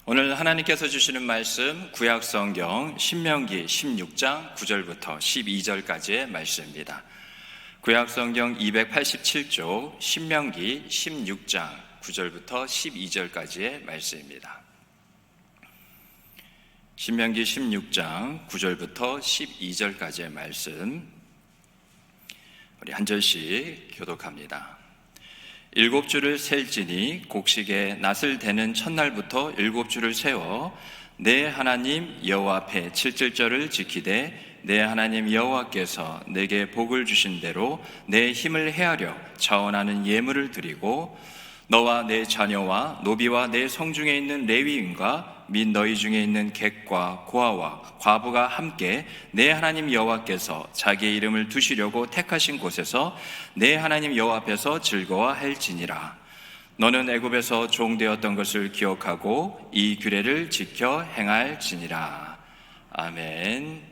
오늘 하나님께서 주시는 말씀 구약성경 신명기 16장 9절부터 12절까지의 말씀입니다. 구약성경 287쪽 신명기 16장 9절부터 12절까지의 말씀입니다. 신명기 16장 9절부터 12절까지의 말씀, 우리 한 절씩 교독합니다. 7주를 셀지니 곡식에 낫을 대는 첫날부터 7주를 세워 내 하나님 여호와 앞에 7절절을 지키되 내 하나님 여호와께서 내게 복을 주신 대로 내 힘을 헤아려 자원하는 예물을 드리고 너와 내 자녀와 노비와 내 성중에 있는 레위인과 및 너희 중에 있는 객과 고아와 과부가 함께 내 하나님 여호와께서 자기의 이름을 두시려고 택하신 곳에서 내 하나님 여호와 앞에서 즐거워할지니라. 너는 애굽에서 종되었던 것을 기억하고 이 규례를 지켜 행할지니라. 아멘.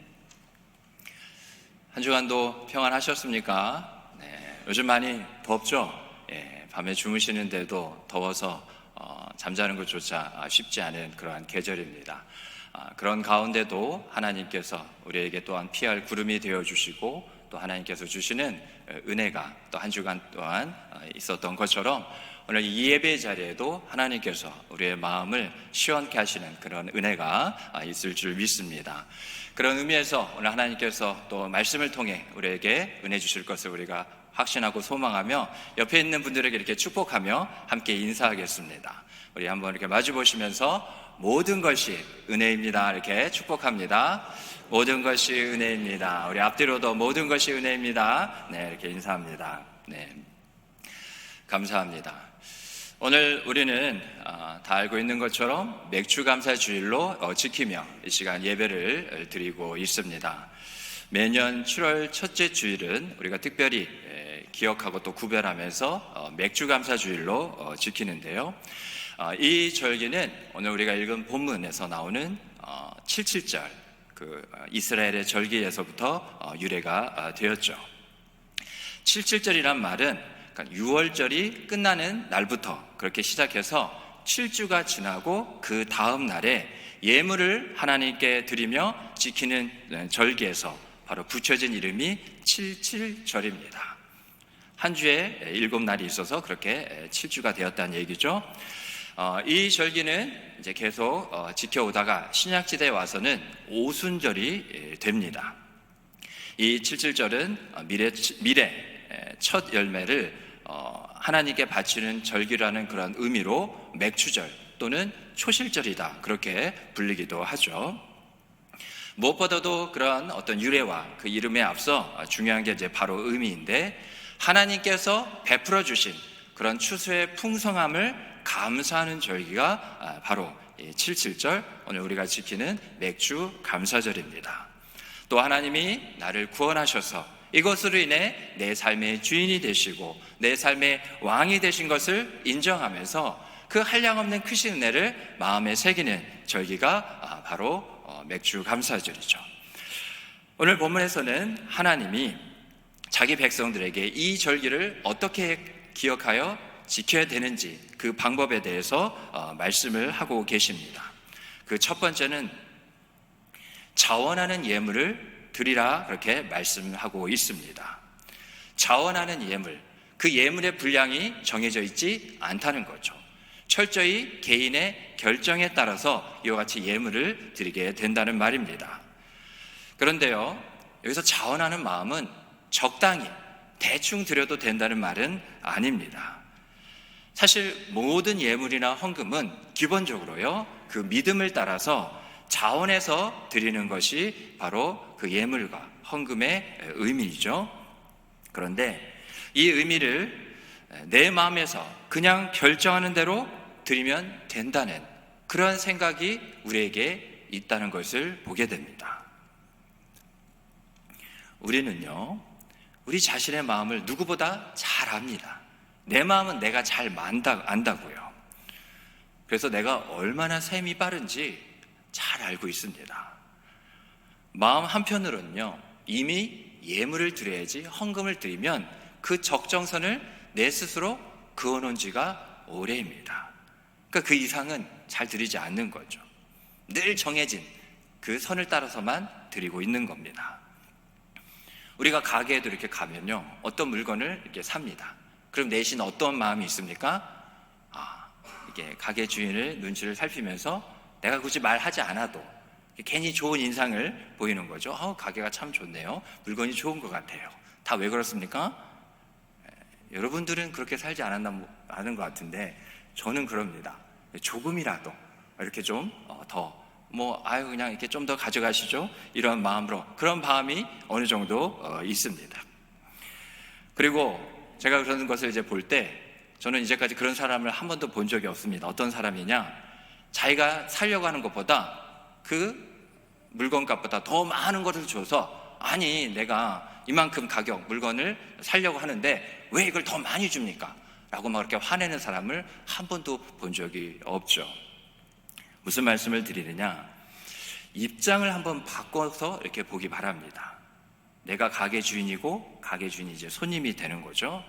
한 주간도 평안하셨습니까? 네, 요즘 많이 덥죠? 밤에 주무시는데도 더워서 잠자는 것조차 쉽지 않은 그러한 계절입니다. 그런 가운데도 하나님께서 우리에게 또한 피할 구름이 되어주시고 또 하나님께서 주시는 은혜가 또 한 주간 동안 있었던 것처럼 오늘 이 예배 자리에도 하나님께서 우리의 마음을 시원케 하시는 그런 은혜가 있을 줄 믿습니다. 그런 의미에서 오늘 하나님께서 또 말씀을 통해 우리에게 은혜 주실 것을 우리가 확신하고 소망하며 옆에 있는 분들에게 이렇게 축복하며 함께 인사하겠습니다. 우리 한번 이렇게 마주 보시면서 모든 것이 은혜입니다. 이렇게 축복합니다. 모든 것이 은혜입니다. 우리 앞뒤로도 모든 것이 은혜입니다. 네, 이렇게 인사합니다. 네, 감사합니다. 오늘 우리는 다 알고 있는 것처럼 맥주감사주일로 지키며 이 시간 예배를 드리고 있습니다. 매년 7월 첫째 주일은 우리가 특별히 기억하고 또 구별하면서 맥주감사주일로 지키는데요. 이 절기는 오늘 우리가 읽은 본문에서 나오는 77절 그 이스라엘의 절기에서부터 유래가 되었죠. 77절이란 말은 6월절이 끝나는 날부터 그렇게 시작해서 7주가 지나고 그 다음 날에 예물을 하나님께 드리며 지키는 절기에서 바로 붙여진 이름이 77절입니다. 한 주에 7날이 있어서 그렇게 7주가 되었다는 얘기죠. 이 절기는 이제 계속 지켜오다가 신약시대에 와서는 오순절이 됩니다. 이 77절은 미래 첫 열매를 하나님께 바치는 절기라는 그런 의미로 맥추절 또는 초실절이다 그렇게 불리기도 하죠. 무엇보다도 그런 어떤 유래와 그 이름에 앞서 중요한 게 이제 바로 의미인데 하나님께서 베풀어 주신 그런 추수의 풍성함을 감사하는 절기가 바로 77절 오늘 우리가 지키는 맥주 감사절입니다. 또 하나님이 나를 구원하셔서 이것으로 인해 내 삶의 주인이 되시고 내 삶의 왕이 되신 것을 인정하면서 그 한량없는 크신 은혜를 마음에 새기는 절기가 바로 맥주 감사절이죠. 오늘 본문에서는 하나님이 자기 백성들에게 이 절기를 어떻게 기억하여 지켜야 되는지 그 방법에 대해서 말씀을 하고 계십니다. 그 첫 번째는 자원하는 예물을 드리라 그렇게 말씀하고 있습니다. 자원하는 예물, 그 예물의 분량이 정해져 있지 않다는 거죠. 철저히 개인의 결정에 따라서 이와 같이 예물을 드리게 된다는 말입니다. 그런데요, 여기서 자원하는 마음은 적당히 대충 드려도 된다는 말은 아닙니다. 사실 모든 예물이나 헌금은 기본적으로요, 그 믿음을 따라서 자원해서 드리는 것이 바로 그 예물과 헌금의 의미이죠. 그런데 이 의미를 내 마음에서 그냥 결정하는 대로 드리면 된다는 그런 생각이 우리에게 있다는 것을 보게 됩니다. 우리는요, 우리 자신의 마음을 누구보다 잘 압니다. 내 마음은 내가 잘 안다고요. 그래서 내가 얼마나 셈이 빠른지 잘 알고 있습니다. 마음 한편으로는요, 이미 예물을 드려야지 헌금을 드리면 그 적정선을 내 스스로 그어놓은 지가 오래입니다. 그러니까 그 이상은 잘 드리지 않는 거죠. 늘 정해진 그 선을 따라서만 드리고 있는 겁니다. 우리가 가게에도 이렇게 가면요, 어떤 물건을 이렇게 삽니다. 그럼 내신 어떤 마음이 있습니까? 이게 가게 주인을 눈치를 살피면서 내가 굳이 말하지 않아도 괜히 좋은 인상을 보이는 거죠. 가게가 참 좋네요. 물건이 좋은 것 같아요. 다 왜 그렇습니까? 여러분들은 그렇게 살지 않은 것 같은데 저는 그럽니다. 조금이라도 이렇게 좀 그냥 이렇게 좀 더 가져가시죠. 이런 마음으로, 그런 마음이 어느 정도 있습니다. 그리고 제가 그런 것을 이제 볼 때 저는 이제까지 그런 사람을 한 번도 본 적이 없습니다. 어떤 사람이냐? 자기가 살려고 하는 것보다 그 물건값보다 더 많은 것을 줘서, 아니 내가 이만큼 가격 물건을 살려고 하는데 왜 이걸 더 많이 줍니까? 라고 막 그렇게 화내는 사람을 한 번도 본 적이 없죠. 무슨 말씀을 드리느냐? 입장을 한번 바꿔서 이렇게 보기 바랍니다. 내가 가게 주인이고 가게 주인이 이제 손님이 되는 거죠.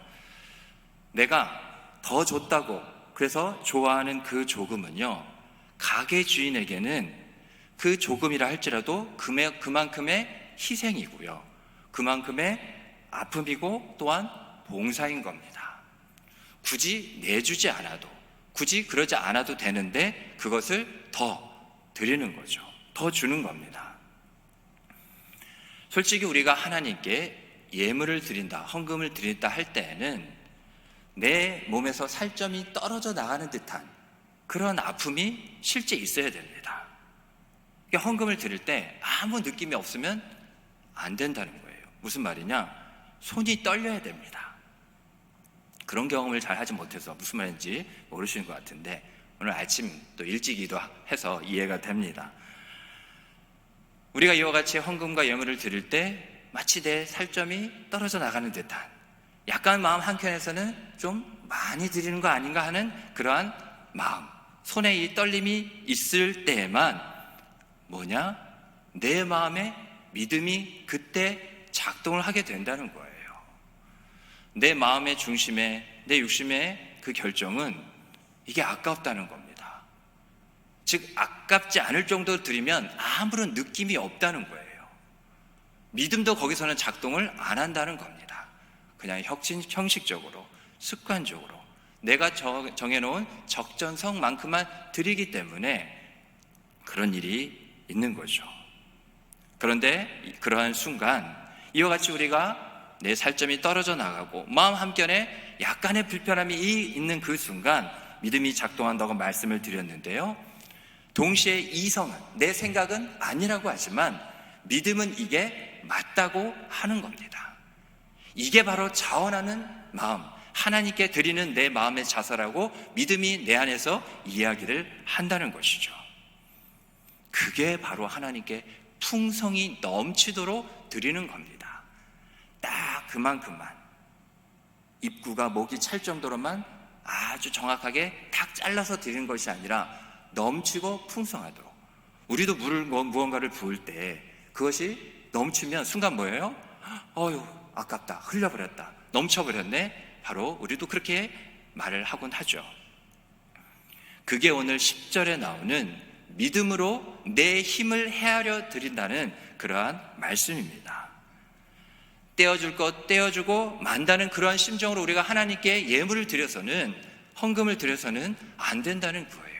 내가 더 줬다고 그래서 좋아하는 그 조금은요, 가게 주인에게는 그 조금이라 할지라도 그만큼의 희생이고요, 그만큼의 아픔이고 또한 봉사인 겁니다. 굳이 내주지 않아도, 굳이 그러지 않아도 되는데 그것을 더 드리는 거죠. 더 주는 겁니다. 솔직히 우리가 하나님께 예물을 드린다, 헌금을 드린다 할 때에는 내 몸에서 살점이 떨어져 나가는 듯한 그런 아픔이 실제 있어야 됩니다. 헌금을 드릴 때 아무 느낌이 없으면 안 된다는 거예요. 무슨 말이냐? 손이 떨려야 됩니다. 그런 경험을 잘 하지 못해서 무슨 말인지 모르시는 것 같은데 오늘 아침 또 일찍 기도해서 이해가 됩니다. 우리가 이와 같이 헌금과 예물을 드릴 때 마치 내 살점이 떨어져 나가는 듯한, 약간 마음 한켠에서는 좀 많이 드리는 거 아닌가 하는 그러한 마음, 손에 이 떨림이 있을 때에만 내 마음에 믿음이 그때 작동을 하게 된다는 거예요. 내 마음의 중심에, 내 육심의 그 결정은 이게 아깝다는 겁니다. 즉 아깝지 않을 정도로 드리면 아무런 느낌이 없다는 거예요. 믿음도 거기서는 작동을 안 한다는 겁니다. 그냥 형식적으로, 습관적으로 내가 정해놓은 적정성만큼만 드리기 때문에 그런 일이 있는 거죠. 그런데 그러한 순간 이와 같이 우리가 내 살점이 떨어져 나가고 마음 한켠에 약간의 불편함이 있는 그 순간 믿음이 작동한다고 말씀을 드렸는데요, 동시에 이성은, 내 생각은 아니라고 하지만 믿음은 이게 맞다고 하는 겁니다. 이게 바로 자원하는 마음, 하나님께 드리는 내 마음의 자세라고 믿음이 내 안에서 이야기를 한다는 것이죠. 그게 바로 하나님께 풍성이 넘치도록 드리는 겁니다. 딱 그만큼만, 입구가 목이 찰 정도로만 아주 정확하게 탁 잘라서 드리는 것이 아니라 넘치고 풍성하도록. 우리도 무언가를 부을 때 그것이 넘치면 순간 뭐예요? 아깝다, 흘려버렸다, 넘쳐버렸네. 바로 우리도 그렇게 말을 하곤 하죠. 그게 오늘 10절에 나오는 믿음으로 내 힘을 헤아려 드린다는 그러한 말씀입니다. 떼어줄 것 떼어주고 만다는 그러한 심정으로 우리가 하나님께 예물을 드려서는, 헌금을 드려서는 안 된다는 거예요.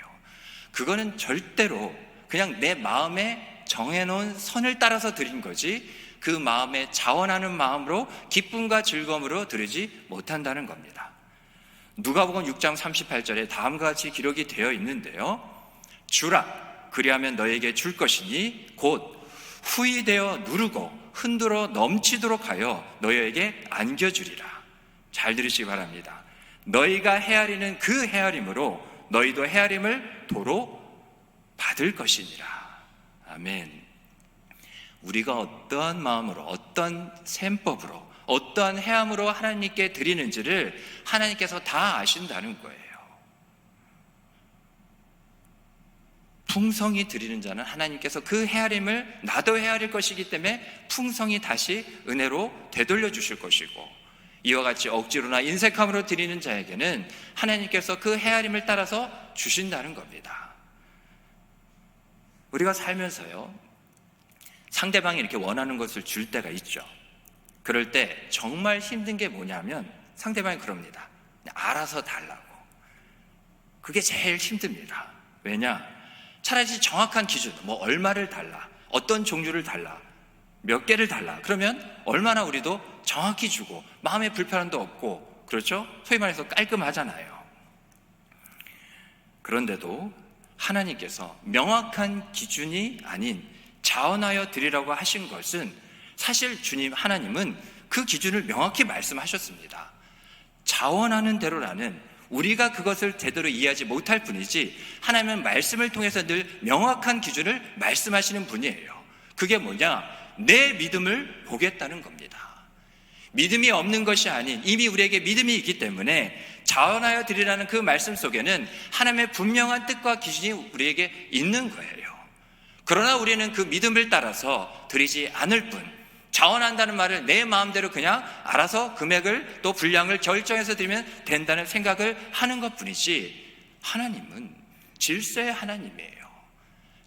그거는 절대로 그냥 내 마음에 정해놓은 선을 따라서 드린 거지, 그 마음에 자원하는 마음으로 기쁨과 즐거움으로 드리지 못한다는 겁니다. 누가복음 6장 38절에 다음과 같이 기록이 되어 있는데요, 주라, 그리하면 너에게 줄 것이니 곧 후히되어 누르고 흔들어 넘치도록 하여 너희에게 안겨주리라. 잘 들으시기 바랍니다. 너희가 헤아리는 그 헤아림으로 너희도 헤아림을 도로 받을 것이니라. 아멘. 우리가 어떠한 마음으로, 어떤 셈법으로, 어떠한 헤함으로 하나님께 드리는지를 하나님께서 다 아신다는 거예요. 풍성히 드리는 자는 하나님께서 그 헤아림을 나도 헤아릴 것이기 때문에 풍성히 다시 은혜로 되돌려 주실 것이고, 이와 같이 억지로나 인색함으로 드리는 자에게는 하나님께서 그 헤아림을 따라서 주신다는 겁니다. 우리가 살면서요, 상대방이 이렇게 원하는 것을 줄 때가 있죠. 그럴 때 정말 힘든 게 뭐냐면 상대방이 그럽니다. 알아서 달라고. 그게 제일 힘듭니다. 왜냐? 차라리 정확한 기준, 뭐 얼마를 달라, 어떤 종류를 달라, 몇 개를 달라. 그러면 얼마나 우리도 정확히 주고 마음의 불편함도 없고, 그렇죠? 소위 말해서 깔끔하잖아요. 그런데도 하나님께서 명확한 기준이 아닌 자원하여 드리라고 하신 것은, 사실 주님 하나님은 그 기준을 명확히 말씀하셨습니다. 자원하는 대로라는, 우리가 그것을 제대로 이해하지 못할 뿐이지 하나님은 말씀을 통해서 늘 명확한 기준을 말씀하시는 분이에요. 그게 뭐냐? 내 믿음을 보겠다는 겁니다. 믿음이 없는 것이 아닌 이미 우리에게 믿음이 있기 때문에 자원하여 드리라는 그 말씀 속에는 하나님의 분명한 뜻과 기준이 우리에게 있는 거예요. 그러나 우리는 그 믿음을 따라서 드리지 않을 뿐, 자원한다는 말을 내 마음대로 그냥 알아서 금액을 또 분량을 결정해서 드리면 된다는 생각을 하는 것 뿐이지, 하나님은 질서의 하나님이에요.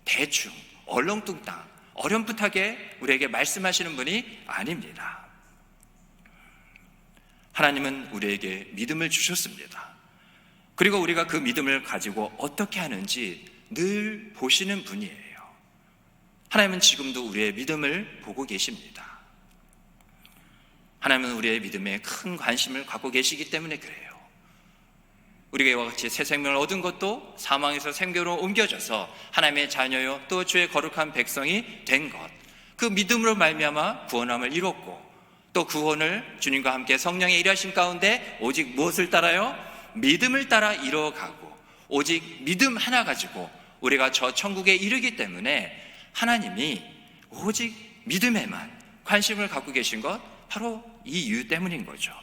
대충 얼렁뚱땅 어렴풋하게 우리에게 말씀하시는 분이 아닙니다. 하나님은 우리에게 믿음을 주셨습니다. 그리고 우리가 그 믿음을 가지고 어떻게 하는지 늘 보시는 분이에요. 하나님은 지금도 우리의 믿음을 보고 계십니다. 하나님은 우리의 믿음에 큰 관심을 갖고 계시기 때문에 그래요. 우리가 이와 같이 새 생명을 얻은 것도 사망에서 생교로 옮겨져서 하나님의 자녀요 또 주의 거룩한 백성이 된 것, 그 믿음으로 말미암아 구원함을 이뤘고, 또 구원을 주님과 함께 성령의 일하신 가운데 오직 무엇을 따라요? 믿음을 따라 이뤄가고, 오직 믿음 하나 가지고 우리가 저 천국에 이르기 때문에 하나님이 오직 믿음에만 관심을 갖고 계신 것, 바로 이 이유 때문인 거죠.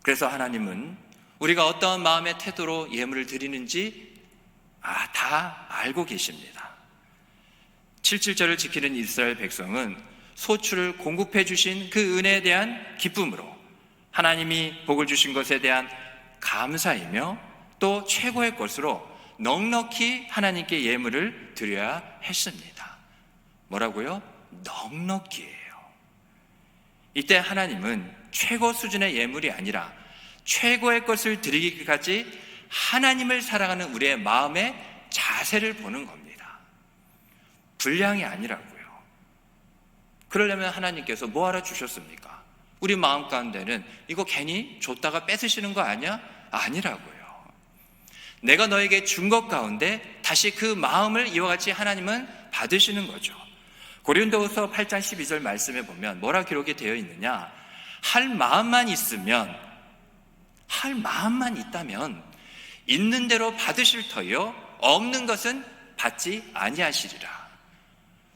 그래서 하나님은 우리가 어떠한 마음의 태도로 예물을 드리는지 다 알고 계십니다. 7.7절을 지키는 이스라엘 백성은 소출을 공급해 주신 그 은혜에 대한 기쁨으로 하나님이 복을 주신 것에 대한 감사이며, 또 최고의 것으로 넉넉히 하나님께 예물을 드려야 했습니다. 뭐라고요? 넉넉히예요. 이때 하나님은 최고 수준의 예물이 아니라 최고의 것을 드리기까지 하나님을 사랑하는 우리의 마음의 자세를 보는 겁니다. 분량이 아니라고요. 그러려면 하나님께서 뭐하러 주셨습니까? 우리 마음 가운데는 이거 괜히 줬다가 뺏으시는 거 아니야? 아니라고요. 내가 너에게 준 것 가운데 다시 그 마음을 이와 같이 하나님은 받으시는 거죠. 고린도후서 8장 12절 말씀에 보면 뭐라 기록이 되어 있느냐? 할 마음만 있다면 있는 대로 받으실 터이요 없는 것은 받지 아니하시리라.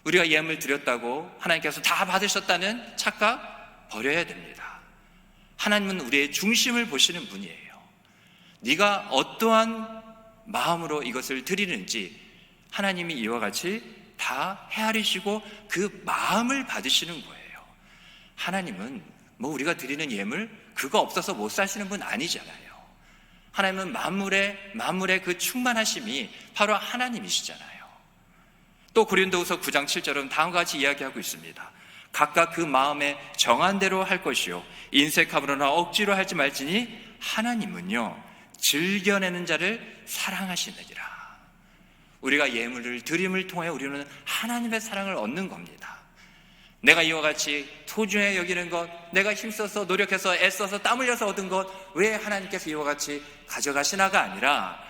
우리가 예물 드렸다고 하나님께서 다 받으셨다는 착각 버려야 됩니다. 하나님은 우리의 중심을 보시는 분이에요. 네가 어떠한 마음으로 이것을 드리는지 하나님이 이와 같이 다 헤아리시고 그 마음을 받으시는 거예요. 하나님은 우리가 드리는 예물 그거 없어서 못 사시는 분 아니잖아요. 하나님은 만물의 그 충만하심이 바로 하나님이시잖아요. 또 고린도후서 9장 7절은 다음과 같이 이야기하고 있습니다. 각각 그 마음에 정한 대로 할 것이요 인색함으로나 억지로 할지 말지니 하나님은요 즐겨내는 자를 사랑하시느니라. 우리가 예물을 드림을 통해 우리는 하나님의 사랑을 얻는 겁니다. 내가 이와 같이 소중히 여기는 것, 내가 힘써서 노력해서 애써서 땀 흘려서 얻은 것, 왜 하나님께서 이와 같이 가져가시나가 아니라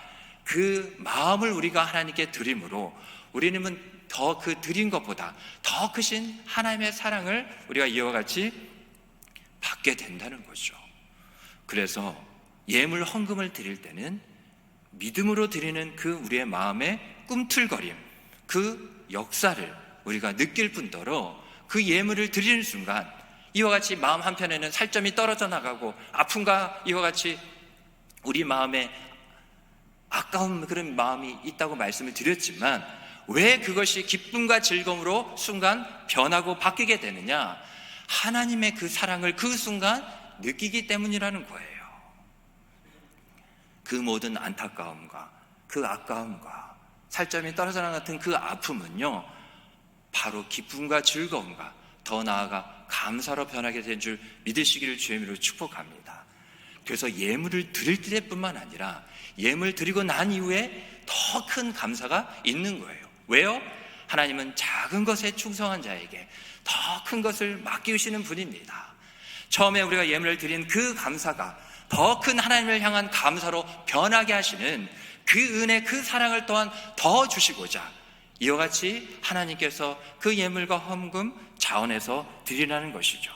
그 마음을 우리가 하나님께 드림으로 우리는 더 그 드린 것보다 더 크신 하나님의 사랑을 우리가 이와 같이 받게 된다는 거죠. 그래서 예물 헌금을 드릴 때는 믿음으로 드리는 그 우리의 마음의 꿈틀거림, 그 역사를 우리가 느낄 뿐더러 그 예물을 드리는 순간 이와 같이 마음 한편에는 살점이 떨어져 나가고 아픔과 이와 같이 우리 마음에 아까운 그런 마음이 있다고 말씀을 드렸지만 왜 그것이 기쁨과 즐거움으로 순간 변하고 바뀌게 되느냐? 하나님의 그 사랑을 그 순간 느끼기 때문이라는 거예요. 그 그 모든 안타까움과 그 아까움과 살점이 떨어져 나간 같은 그 아픔은요, 바로 기쁨과 즐거움과 더 나아가 감사로 변하게 된 줄 믿으시기를 주의 이름으로 축복합니다. 그래서 예물을 드릴 때뿐만 아니라 예물 드리고 난 이후에 더 큰 감사가 있는 거예요. 왜요? 하나님은 작은 것에 충성한 자에게 더 큰 것을 맡기시는 분입니다. 처음에 우리가 예물을 드린 그 감사가 더 큰 하나님을 향한 감사로 변하게 하시는 그 은혜, 그 사랑을 또한 더 주시고자 이와 같이 하나님께서 그 예물과 헌금 자원에서 드리라는 것이죠.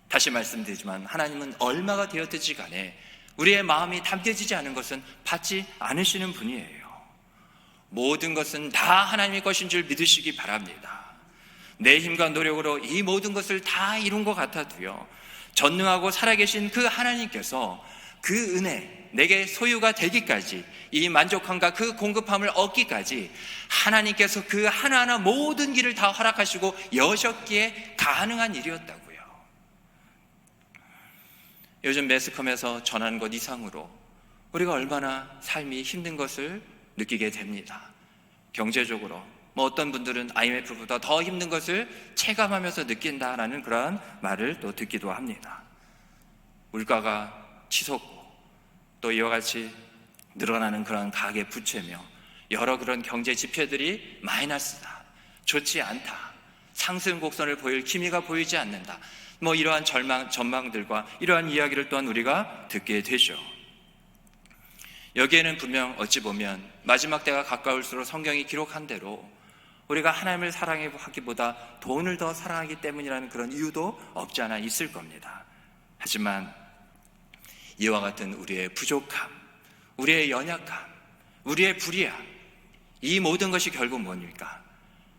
다시 말씀드리지만 하나님은 얼마가 되었든지 간에 우리의 마음이 담겨지지 않은 것은 받지 않으시는 분이에요. 모든 것은 다 하나님의 것인 줄 믿으시기 바랍니다. 내 힘과 노력으로 이 모든 것을 다 이룬 것 같아도요, 전능하고 살아계신 그 하나님께서 그 은혜, 내게 소유가 되기까지, 이 만족함과 그 공급함을 얻기까지 하나님께서 그 하나하나 모든 길을 다 허락하시고 여셨기에 가능한 일이었다고요. 요즘 매스컴에서 전하는 것 이상으로 우리가 얼마나 삶이 힘든 것을 느끼게 됩니다. 경제적으로 어떤 분들은 IMF보다 더 힘든 것을 체감하면서 느낀다라는 그러한 말을 또 듣기도 합니다. 물가가 치솟고 또 이와 같이 늘어나는 그런 가계 부채며 여러 그런 경제 지표들이 마이너스다, 좋지 않다, 상승 곡선을 보일 기미가 보이지 않는다, 이러한 전망들과 이러한 이야기를 또한 우리가 듣게 되죠. 여기에는 분명 어찌 보면 마지막 때가 가까울수록 성경이 기록한 대로 우리가 하나님을 사랑하기보다 돈을 더 사랑하기 때문이라는 그런 이유도 없지 않아 있을 겁니다. 하지만 이와 같은 우리의 부족함, 우리의 연약함, 우리의 불의함, 이 모든 것이 결국 뭡니까?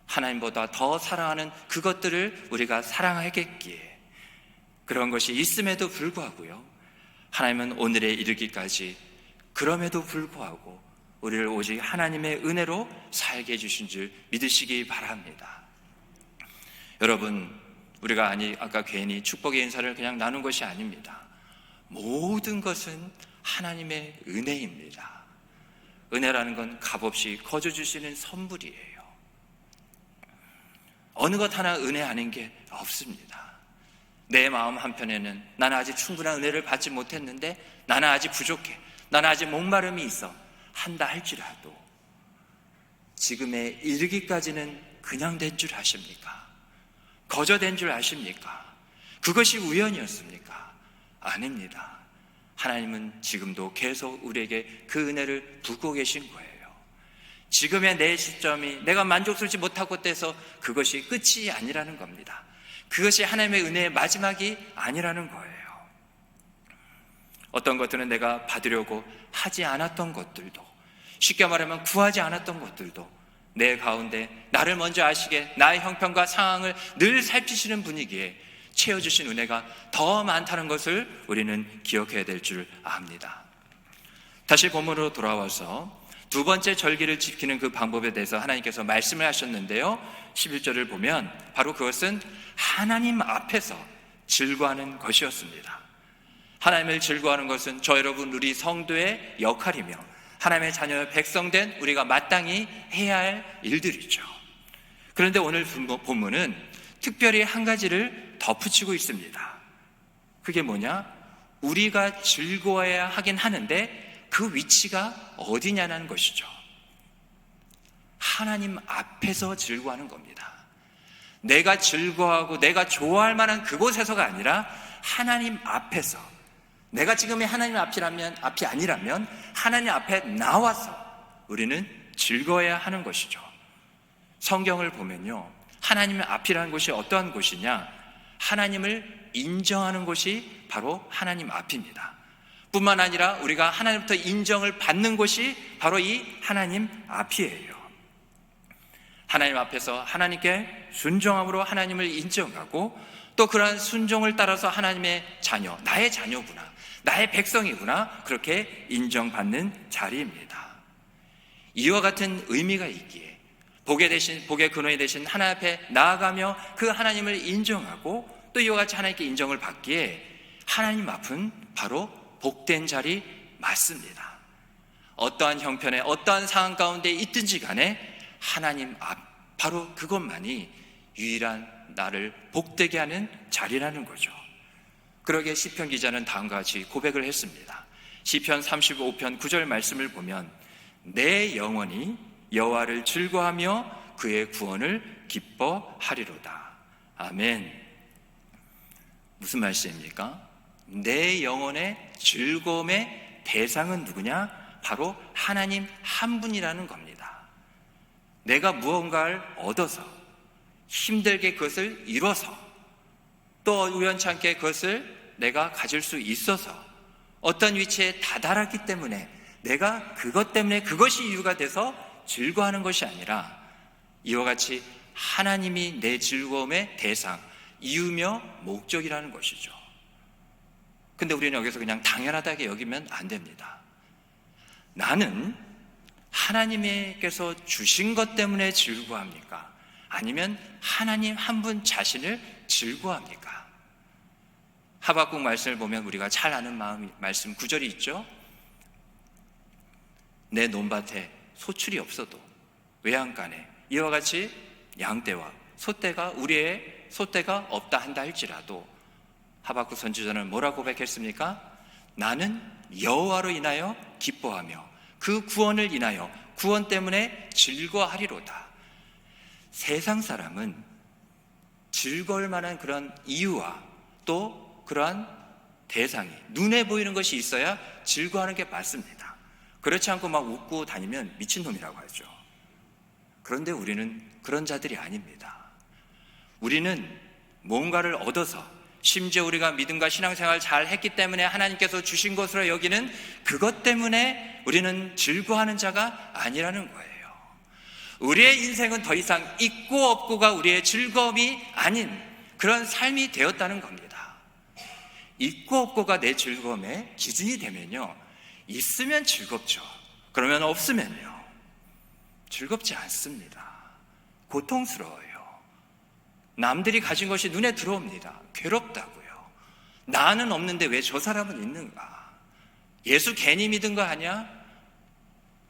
하나님보다 더 사랑하는 그것들을 우리가 사랑하겠기에 그런 것이 있음에도 불구하고요, 하나님은 오늘에 이르기까지 그럼에도 불구하고 우리를 오직 하나님의 은혜로 살게 해주신 줄 믿으시기 바랍니다. 여러분, 우리가 아까 괜히 축복의 인사를 그냥 나눈 것이 아닙니다. 모든 것은 하나님의 은혜입니다. 은혜라는 건 값없이 거저 주시는 선물이에요. 어느 것 하나 은혜 아닌 게 없습니다. 내 마음 한편에는 나는 아직 충분한 은혜를 받지 못했는데, 나는 아직 부족해, 나는 아직 목마름이 있어 한다 할지라도 지금에 이르기까지는 그냥 된 줄 아십니까? 거저 된 줄 아십니까? 그것이 우연이었습니까? 아닙니다. 하나님은 지금도 계속 우리에게 그 은혜를 붓고 계신 거예요. 지금의 내 시점이 내가 만족스럽지 못하고 돼서 그것이 끝이 아니라는 겁니다. 그것이 하나님의 은혜의 마지막이 아니라는 거예요. 어떤 것들은 내가 받으려고 하지 않았던 것들도, 쉽게 말하면 구하지 않았던 것들도 내 가운데 나를 먼저 아시게 나의 형편과 상황을 늘 살피시는 분이기에 채워주신 은혜가 더 많다는 것을 우리는 기억해야 될 줄 압니다. 다시 본문으로 돌아와서 두 번째 절기를 지키는 그 방법에 대해서 하나님께서 말씀을 하셨는데요, 11절을 보면 바로 그것은 하나님 앞에서 즐거워하는 것이었습니다. 하나님을 즐거워하는 것은 저 여러분 우리 성도의 역할이며 하나님의 자녀의 백성된 우리가 마땅히 해야 할 일들이죠. 그런데 오늘 본문은 특별히 한 가지를 덧붙이고 있습니다. 그게 뭐냐? 우리가 즐거워해야 하긴 하는데 그 위치가 어디냐는 것이죠. 하나님 앞에서 즐거워하는 겁니다. 내가 즐거워하고 내가 좋아할 만한 그곳에서가 아니라 하나님 앞에서, 내가 지금이 하나님 앞이 아니라면 하나님 앞에 나와서 우리는 즐거워해야 하는 것이죠. 성경을 보면요, 하나님 앞이라는 곳이 어떠한 곳이냐? 하나님을 인정하는 곳이 바로 하나님 앞입니다. 뿐만 아니라 우리가 하나님부터 인정을 받는 곳이 바로 이 하나님 앞이에요. 하나님 앞에서 하나님께 순종함으로 하나님을 인정하고 또 그러한 순종을 따라서 하나님의 자녀, 나의 자녀구나, 나의 백성이구나, 그렇게 인정받는 자리입니다. 이와 같은 의미가 있기에 복의 근원이 되신 하나님 앞에 나아가며 그 하나님을 인정하고 또 이와 같이 하나님께 인정을 받기에 하나님 앞은 바로 복된 자리, 맞습니다. 어떠한 형편에 어떠한 상황 가운데 있든지 간에 하나님 앞, 바로 그것만이 유일한 나를 복되게 하는 자리라는 거죠. 그러기에 시편 기자는 다음과 같이 고백을 했습니다. 시편 35편 9절 말씀을 보면 내 영혼이 여호와를 즐거워하며 그의 구원을 기뻐하리로다. 아멘. 무슨 말씀입니까? 내 영혼의 즐거움의 대상은 누구냐? 바로 하나님 한 분이라는 겁니다. 내가 무언가를 얻어서 힘들게 그것을 이뤄서 또 우연찮게 그것을 내가 가질 수 있어서 어떤 위치에 다다랐기 때문에 내가 그것 때문에 그것이 이유가 돼서 즐거워하는 것이 아니라 이와 같이 하나님이 내 즐거움의 대상, 이유며 목적이라는 것이죠. 근데 우리는 여기서 그냥 당연하다게 여기면 안 됩니다. 나는 하나님께서 주신 것 때문에 즐거워합니까? 아니면 하나님 한 분 자신을 즐거워합니까? 하박국 말씀을 보면 우리가 잘 아는 말씀 9절이 있죠. 내 논밭에 소출이 없어도 외양간에 이와 같이 양떼와 소떼가 우리의 소떼가 없다 한다 할지라도 하박국 선지자는 뭐라고 고백했습니까? 나는 여호와로 인하여 기뻐하며 그 구원을 인하여 구원 때문에 즐거워하리로다. 세상 사람은 즐거울 만한 그런 이유와 또 그러한 대상이 눈에 보이는 것이 있어야 즐거워하는 게 맞습니다. 그렇지 않고 막 웃고 다니면 미친놈이라고 하죠. 그런데 우리는 그런 자들이 아닙니다. 우리는 뭔가를 얻어서 심지어 우리가 믿음과 신앙생활을 잘 했기 때문에 하나님께서 주신 것으로 여기는 그것 때문에 우리는 즐거워하는 자가 아니라는 거예요. 우리의 인생은 더 이상 있고 없고가 우리의 즐거움이 아닌 그런 삶이 되었다는 겁니다. 있고 없고가 내 즐거움의 기준이 되면요, 있으면 즐겁죠. 그러면 없으면요 즐겁지 않습니다. 고통스러워요. 남들이 가진 것이 눈에 들어옵니다. 괴롭다고요. 나는 없는데 왜 저 사람은 있는가? 예수 괜히 믿은 거 아니야?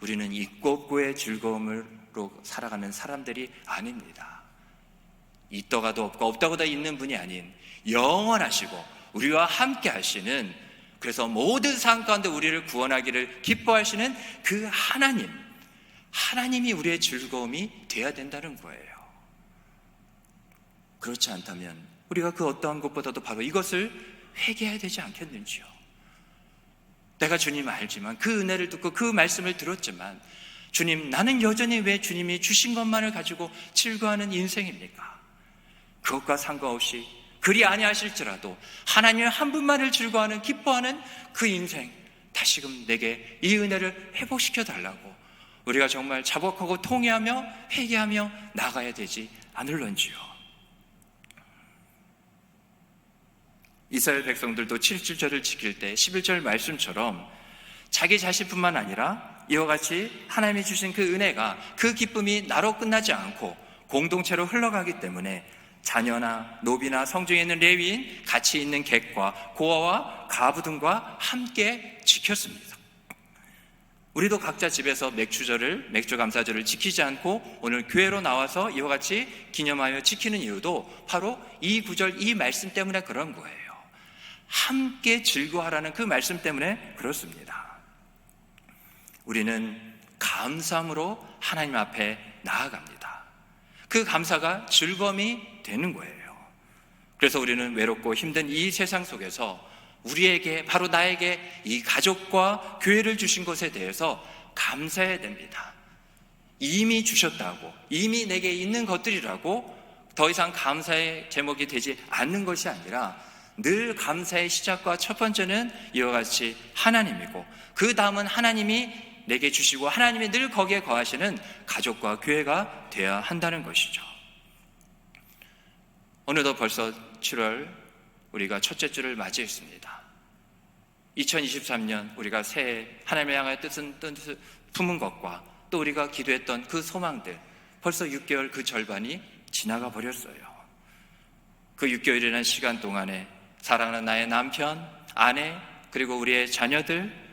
우리는 있고 없고의 즐거움으로 살아가는 사람들이 아닙니다. 있다가도 없고 없다고도 있는 분이 아닌 영원하시고 우리와 함께 하시는, 그래서 모든 상황 가운데 우리를 구원하기를 기뻐하시는 그 하나님이 우리의 즐거움이 되어야 된다는 거예요. 그렇지 않다면 우리가 그 어떠한 것보다도 바로 이것을 회개해야 되지 않겠는지요. 내가 주님을 알지만 그 은혜를 듣고 그 말씀을 들었지만 주님, 나는 여전히 왜 주님이 주신 것만을 가지고 즐거워하는 인생입니까? 그것과 상관없이 그리 아니하실지라도 하나님 한 분만을 즐거워하는, 기뻐하는 그 인생, 다시금 내게 이 은혜를 회복시켜 달라고 우리가 정말 자복하고 통회하며 회개하며 나가야 되지 않을런지요. 이스라엘 백성들도 7절을 지킬 때 11절 말씀처럼 자기 자신뿐만 아니라 이와 같이 하나님이 주신 그 은혜가, 그 기쁨이 나로 끝나지 않고 공동체로 흘러가기 때문에 자녀나 노비나 성중에 있는 레위인, 같이 있는 객과 고아와 가부 등과 함께 지켰습니다. 우리도 각자 집에서 맥주 감사절을 지키지 않고 오늘 교회로 나와서 이와 같이 기념하여 지키는 이유도 바로 이 구절, 이 말씀 때문에 그런 거예요. 함께 즐거워하라는 그 말씀 때문에 그렇습니다. 우리는 감사함으로 하나님 앞에 나아갑니다. 그 감사가 즐거움이 되는 거예요. 그래서 우리는 외롭고 힘든 이 세상 속에서 우리에게, 바로 나에게 이 가족과 교회를 주신 것에 대해서 감사해야 됩니다. 이미 주셨다고, 이미 내게 있는 것들이라고 더 이상 감사의 제목이 되지 않는 것이 아니라 늘 감사의 시작과 첫 번째는 이와 같이 하나님이고, 그 다음은 하나님이 내게 주시고 하나님이 늘 거기에 거하시는 가족과 교회가 되어야 한다는 것이죠. 어느덧 벌써 7월 우리가 첫째 주를 맞이했습니다. 2023년 우리가 새해 하나님을 향하여 뜻을 품은 것과 또 우리가 기도했던 그 소망들, 벌써 6개월 그 절반이 지나가 버렸어요. 그 6개월이라는 시간 동안에 사랑하는 나의 남편, 아내, 그리고 우리의 자녀들,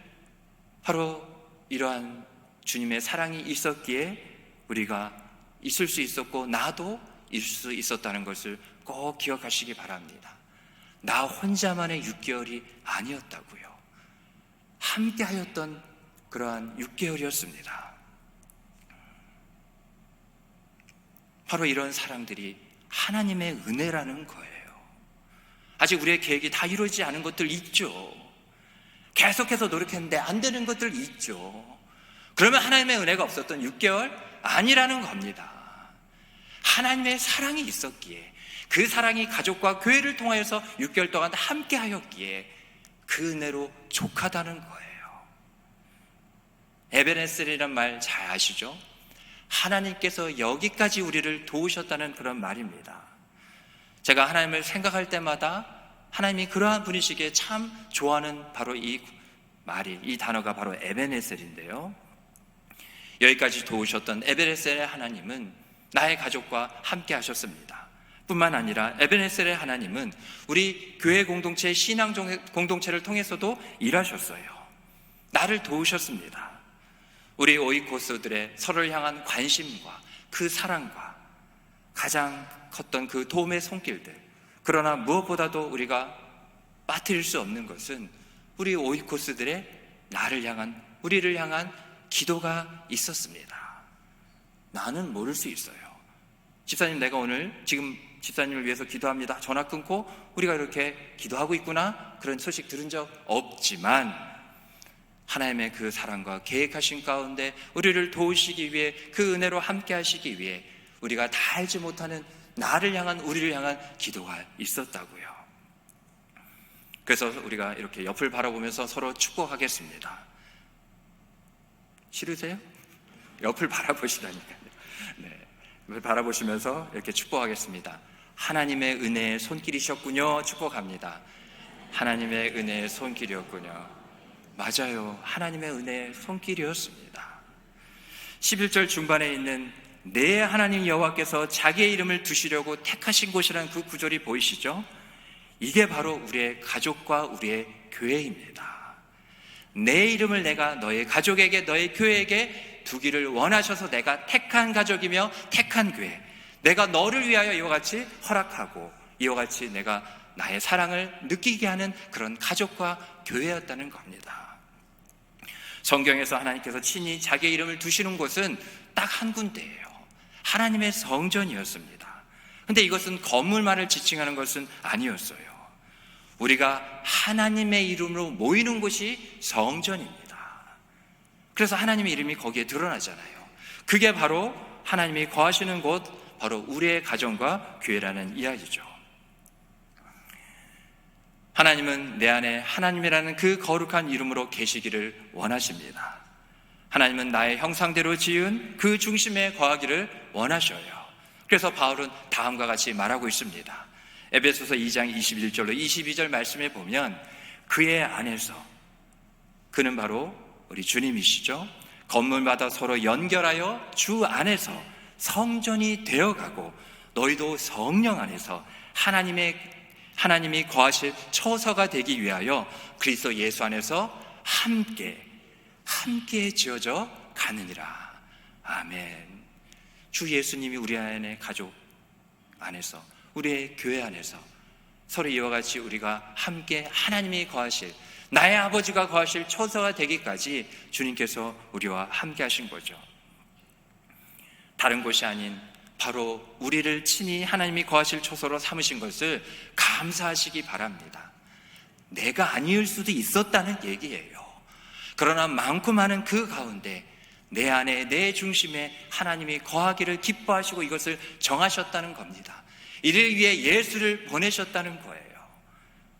바로 이러한 주님의 사랑이 있었기에 우리가 있을 수 있었고 나도 있을 수 있었다는 것을 꼭 기억하시기 바랍니다. 나 혼자만의 6개월이 아니었다고요. 함께 하였던 그러한 6개월이었습니다. 바로 이런 사랑들이 하나님의 은혜라는 거예요. 아직 우리의 계획이 다 이루어지지 않은 것들 있죠. 계속해서 노력했는데 안 되는 것들 있죠. 그러면 하나님의 은혜가 없었던 6개월? 아니라는 겁니다. 하나님의 사랑이 있었기에, 그 사랑이 가족과 교회를 통하여서 6개월 동안 함께 하였기에 그 은혜로 족하다는 거예요. 에베네셀이란 말 잘 아시죠? 하나님께서 여기까지 우리를 도우셨다는 그런 말입니다. 제가 하나님을 생각할 때마다 하나님이 그러한 분이시기에 참 좋아하는 바로 이 말이, 이 단어가 바로 에베네셀인데요. 여기까지 도우셨던 에베네셀의 하나님은 나의 가족과 함께 하셨습니다. 뿐만 아니라 에베네셀의 하나님은 우리 교회 공동체, 신앙 공동체를 통해서도 일하셨어요. 나를 도우셨습니다. 우리 오이코스들의 서로를 향한 관심과 그 사랑과 가장 컸던 그 도움의 손길들, 그러나 무엇보다도 우리가 빠뜨릴 수 없는 것은 우리 오이코스들의 나를 향한, 우리를 향한 기도가 있었습니다. 나는 모를 수 있어요. 집사님, 내가 오늘 지금 집사님을 위해서 기도합니다. 전화 끊고 우리가 이렇게 기도하고 있구나, 그런 소식 들은 적 없지만 하나님의 그 사랑과 계획하신 가운데 우리를 도우시기 위해, 그 은혜로 함께 하시기 위해 우리가 다 알지 못하는 나를 향한, 우리를 향한 기도가 있었다고요. 그래서 우리가 이렇게 옆을 바라보면서 서로 축복하겠습니다. 싫으세요? 옆을 바라보시다니까요. 네, 옆을 바라보시면서 이렇게 축복하겠습니다. 하나님의 은혜의 손길이셨군요. 축복합니다. 하나님의 은혜의 손길이었군요. 맞아요. 하나님의 은혜의 손길이었습니다. 11절 중반에 있는 내 하나님 여호와께서 자기의 이름을 두시려고 택하신 곳이라는 그 구절이 보이시죠? 이게 바로 우리의 가족과 우리의 교회입니다. 내 이름을 내가 너의 가족에게, 너의 교회에게 두기를 원하셔서 내가 택한 가족이며 택한 교회, 내가 너를 위하여 이와 같이 허락하고 이와 같이 내가 나의 사랑을 느끼게 하는 그런 가족과 교회였다는 겁니다. 성경에서 하나님께서 친히 자기의 이름을 두시는 곳은 딱 한 군데예요. 하나님의 성전이었습니다. 그런데 이것은 건물만을 지칭하는 것은 아니었어요. 우리가 하나님의 이름으로 모이는 곳이 성전입니다. 그래서 하나님의 이름이 거기에 드러나잖아요. 그게 바로 하나님이 거하시는 곳, 바로 우리의 가정과 교회라는 이야기죠. 하나님은 내 안에 하나님이라는 그 거룩한 이름으로 계시기를 원하십니다. 하나님은 나의 형상대로 지은 그 중심에 거하기를 원하셔요. 그래서 바울은 다음과 같이 말하고 있습니다. 에베소서 2장 21절로 22절 말씀에 보면 그의 안에서, 그는 바로 우리 주님이시죠. 건물마다 서로 연결하여 주 안에서 성전이 되어가고 너희도 성령 안에서 하나님이 거하실 처소가 되기 위하여 그리스도 예수 안에서 함께 지어져 가느니라. 아멘. 주 예수님이 우리 안에 가족 안에서, 우리의 교회 안에서 서로 이와 같이 우리가 함께 하나님이 거하실, 나의 아버지가 거하실 처소가 되기까지 주님께서 우리와 함께 하신 거죠. 다른 곳이 아닌 바로 우리를 친히 하나님이 거하실 처소로 삼으신 것을 감사하시기 바랍니다. 내가 아닐 수도 있었다는 얘기예요. 그러나 많고 많은 그 가운데 내 안에, 내 중심에 하나님이 거하기를 기뻐하시고 이것을 정하셨다는 겁니다. 이를 위해 예수를 보내셨다는 거예요.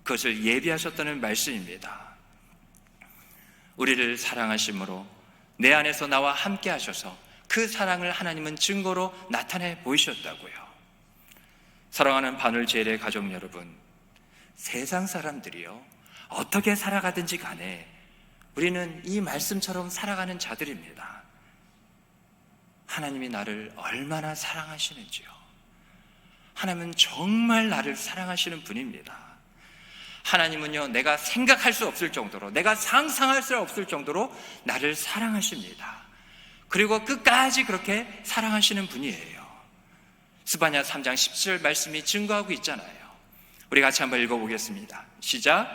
그것을 예비하셨다는 말씀입니다. 우리를 사랑하심으로 내 안에서 나와 함께 하셔서 그 사랑을 하나님은 증거로 나타내 보이셨다고요. 사랑하는 바늘제일의 가족 여러분, 세상 사람들이요, 어떻게 살아가든지 간에 우리는 이 말씀처럼 살아가는 자들입니다. 하나님이 나를 얼마나 사랑하시는지요. 하나님은 정말 나를 사랑하시는 분입니다. 하나님은요, 내가 생각할 수 없을 정도로, 내가 상상할 수 없을 정도로 나를 사랑하십니다. 그리고 끝까지 그렇게 사랑하시는 분이에요. 스바냐 3장 17절 말씀이 증거하고 있잖아요. 우리 같이 한번 읽어보겠습니다. 시작.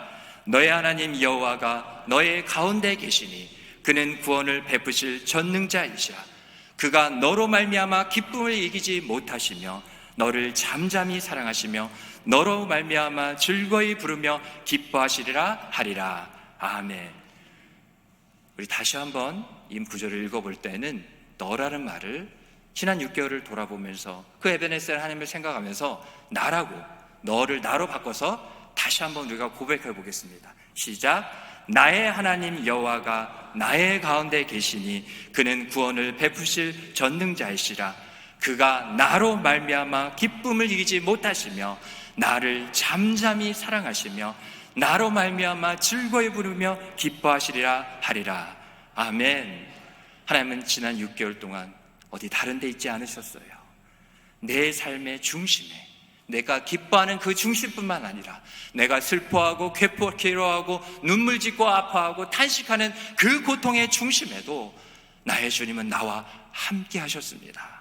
너의 하나님 여호와가 너의 가운데 계시니 그는 구원을 베푸실 전능자이시라. 그가 너로 말미암아 기쁨을 이기지 못하시며 너를 잠잠히 사랑하시며 너로 말미암아 즐거이 부르며 기뻐하시리라 하리라. 아멘. 우리 다시 한번 이 구절을 읽어볼 때는 너라는 말을 지난 6개월을 돌아보면서 그 에베네셀 하나님을 생각하면서 너를 나로 바꿔서 다시 한번 우리가 고백해 보겠습니다. 시작. 나의 하나님 여호와가 나의 가운데 계시니 그는 구원을 베푸실 전능자이시라. 그가 나로 말미암아 기쁨을 이기지 못하시며 나를 잠잠히 사랑하시며 나로 말미암아 즐거이 부르며 기뻐하시리라 하리라. 아멘. 하나님은 지난 6개월 동안 어디 다른 데 있지 않으셨어요. 내 삶의 중심에, 내가 기뻐하는 그 중심뿐만 아니라 내가 슬퍼하고 괴로워하고 눈물 짓고 아파하고 탄식하는 그 고통의 중심에도 나의 주님은 나와 함께 하셨습니다.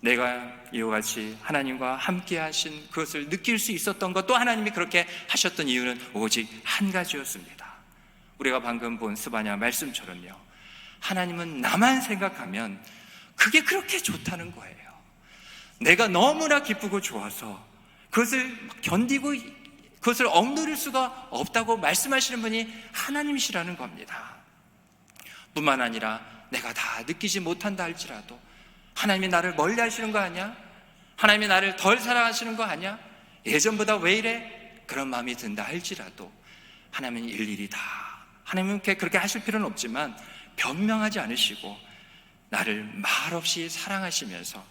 내가 이와 같이 하나님과 함께 하신 그것을 느낄 수 있었던 것, 또 하나님이 그렇게 하셨던 이유는 오직 한 가지였습니다. 우리가 방금 본 스바냐 말씀처럼요, 하나님은 나만 생각하면 그게 그렇게 좋다는 거예요. 내가 너무나 기쁘고 좋아서 그것을 견디고 그것을 억누를 수가 없다고 말씀하시는 분이 하나님이시라는 겁니다. 뿐만 아니라 내가 다 느끼지 못한다 할지라도 하나님이 나를 멀리 하시는 거 아니야? 하나님이 나를 덜 사랑하시는 거 아니야? 예전보다 왜 이래? 그런 마음이 든다 할지라도 하나님은 일일이 다, 하나님은 그렇게 하실 필요는 없지만 변명하지 않으시고 나를 말없이 사랑하시면서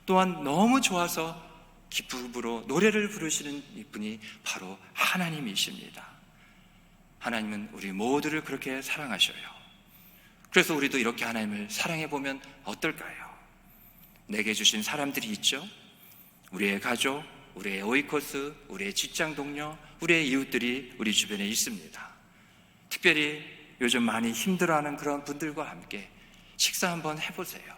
또한 너무 좋아서 기쁨으로 노래를 부르시는 이분이 바로 하나님이십니다. 하나님은 우리 모두를 그렇게 사랑하셔요. 그래서 우리도 이렇게 하나님을 사랑해보면 어떨까요? 내게 주신 사람들이 있죠. 우리의 가족, 우리의 오이코스, 우리의 직장 동료, 우리의 이웃들이 우리 주변에 있습니다. 특별히 요즘 많이 힘들어하는 그런 분들과 함께 식사 한번 해보세요.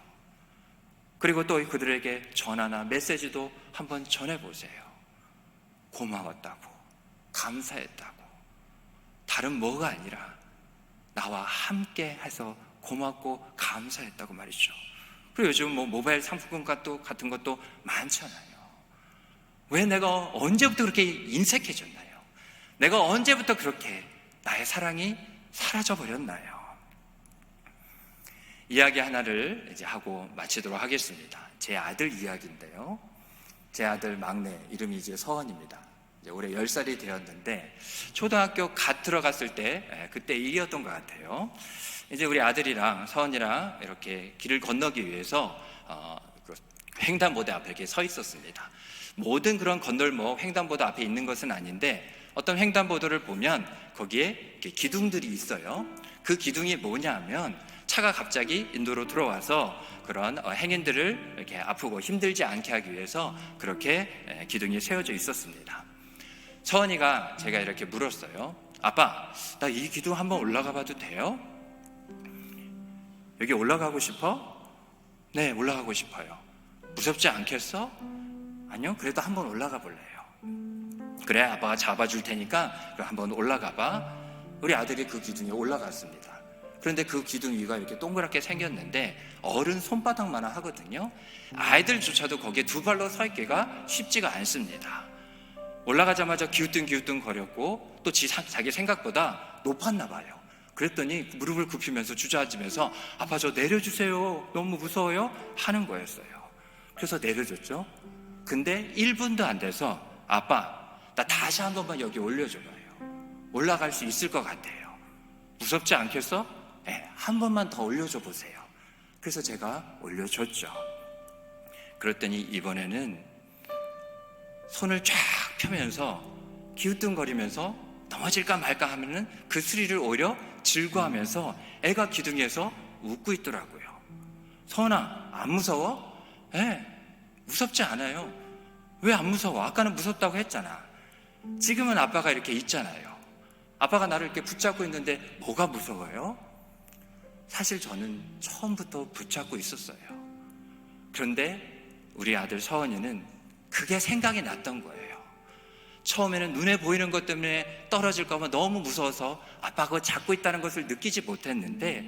그리고 또 그들에게 전화나 메시지도 한번 전해보세요. 고마웠다고, 감사했다고, 다른 뭐가 아니라 나와 함께 해서 고맙고 감사했다고 말이죠. 그리고 요즘 모바일 상품권 같은 것도 많잖아요. 왜 내가 언제부터 그렇게 인색해졌나요? 내가 언제부터 그렇게 나의 사랑이 사라져버렸나요? 이야기 하나를 이제 하고 마치도록 하겠습니다. 제 아들 이야기인데요. 제 아들 막내 이름이 이제 서원입니다. 이제 올해 10살이 되었는데 초등학교 갓 들어갔을 때 그때 일이었던 것 같아요. 이제 우리 아들이랑 서원이랑 이렇게 길을 건너기 위해서 횡단보도 앞에 이렇게 서 있었습니다. 모든 그런 건널목 횡단보도 앞에 있는 것은 아닌데 어떤 횡단보도를 보면 거기에 이렇게 기둥들이 있어요. 그 기둥이 뭐냐 하면 차가 갑자기 인도로 들어와서 그런 행인들을 이렇게 아프고 힘들지 않게 하기 위해서 그렇게 기둥이 세워져 있었습니다. 서원이가 제가 이렇게 물었어요. 아빠, 나 이 기둥 한번 올라가 봐도 돼요? 여기 올라가고 싶어? 네, 올라가고 싶어요. 무섭지 않겠어? 아니요, 그래도 한번 올라가 볼래요. 그래, 아빠가 잡아줄 테니까 그럼 한번 올라가 봐. 우리 아들이 그 기둥에 올라갔습니다. 그런데 그 기둥 위가 이렇게 동그랗게 생겼는데 어른 손바닥만한 하거든요. 아이들조차도 거기에 두 발로 서 있기가 쉽지가 않습니다. 올라가자마자 기우뚱기우뚱 거렸고 또 자기 생각보다 높았나 봐요. 그랬더니 무릎을 굽히면서 주저앉으면서 아빠 저 내려주세요, 너무 무서워요 하는 거였어요. 그래서 내려줬죠. 근데 1분도 안 돼서 아빠 나 다시 한 번만 여기 올려줘봐요. 올라갈 수 있을 것 같아요. 무섭지 않겠어? 네, 한 번만 더 올려줘 보세요. 그래서 제가 올려줬죠. 그랬더니 이번에는 손을 쫙 펴면서 기우뚱거리면서 넘어질까 말까 하면은 그 스릴을 오히려 즐거워하면서 애가 기둥에서 웃고 있더라고요. 서원아, 안 무서워? 네, 무섭지 않아요. 왜 안 무서워? 아까는 무섭다고 했잖아. 지금은 아빠가 이렇게 있잖아요. 아빠가 나를 이렇게 붙잡고 있는데 뭐가 무서워요? 사실 저는 처음부터 붙잡고 있었어요. 그런데 우리 아들 서원이는 그게 생각이 났던 거예요. 처음에는 눈에 보이는 것 때문에 떨어질까 봐 너무 무서워서 아빠가 그거 잡고 있다는 것을 느끼지 못했는데,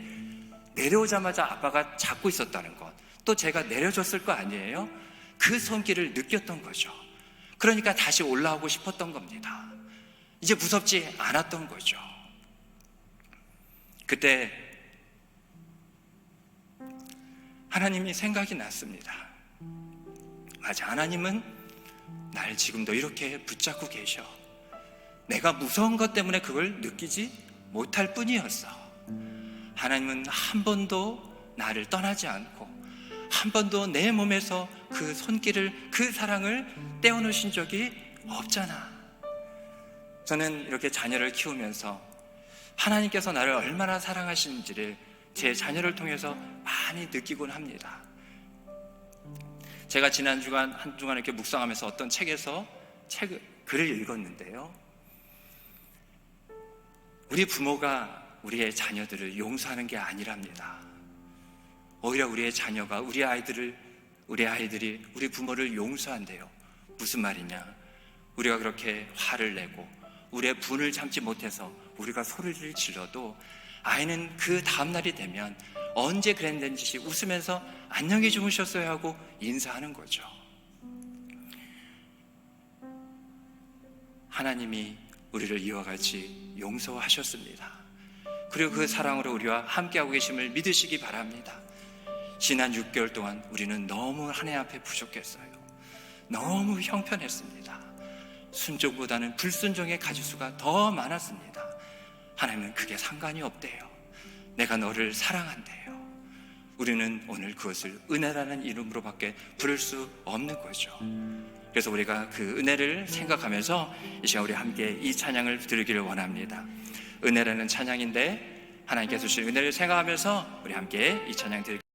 내려오자마자 아빠가 잡고 있었다는 것, 또 제가 내려줬을 거 아니에요? 그 손길을 느꼈던 거죠. 그러니까 다시 올라오고 싶었던 겁니다. 이제 무섭지 않았던 거죠. 그때 하나님이 생각이 났습니다. 맞아, 하나님은 날 지금도 이렇게 붙잡고 계셔. 내가 무서운 것 때문에 그걸 느끼지 못할 뿐이었어. 하나님은 한 번도 나를 떠나지 않고 한 번도 내 몸에서 그 손길을, 그 사랑을 떼어놓으신 적이 없잖아. 저는 이렇게 자녀를 키우면서 하나님께서 나를 얼마나 사랑하시는지를 제 자녀를 통해서 많이 느끼곤 합니다. 제가 지난 주간 한 주간 이렇게 묵상하면서 어떤 책에서 글을 읽었는데요, 우리 부모가 우리의 자녀들을 용서하는 게 아니랍니다. 오히려 우리의 자녀가 우리 아이들이 우리 부모를 용서한대요. 무슨 말이냐? 우리가 그렇게 화를 내고 우리의 분을 참지 못해서 우리가 소리를 질러도 아이는 그 다음날이 되면 언제 그랬는지 웃으면서 안녕히 주무셨어요 하고 인사하는 거죠. 하나님이 우리를 이와 같이 용서하셨습니다. 그리고 그 사랑으로 우리와 함께하고 계심을 믿으시기 바랍니다. 지난 6개월 동안 우리는 너무 하나님 앞에 부족했어요. 너무 형편했습니다. 순종보다는 불순종의 가지수가 더 많았습니다. 하나님은 그게 상관이 없대요. 내가 너를 사랑한대요. 우리는 오늘 그것을 은혜라는 이름으로밖에 부를 수 없는 거죠. 그래서 우리가 그 은혜를 생각하면서 이 시간 우리 함께 이 찬양을 드리기를 원합니다. 은혜라는 찬양인데 하나님께서 주신 은혜를 생각하면서 우리 함께 이 찬양 드리겠습니다.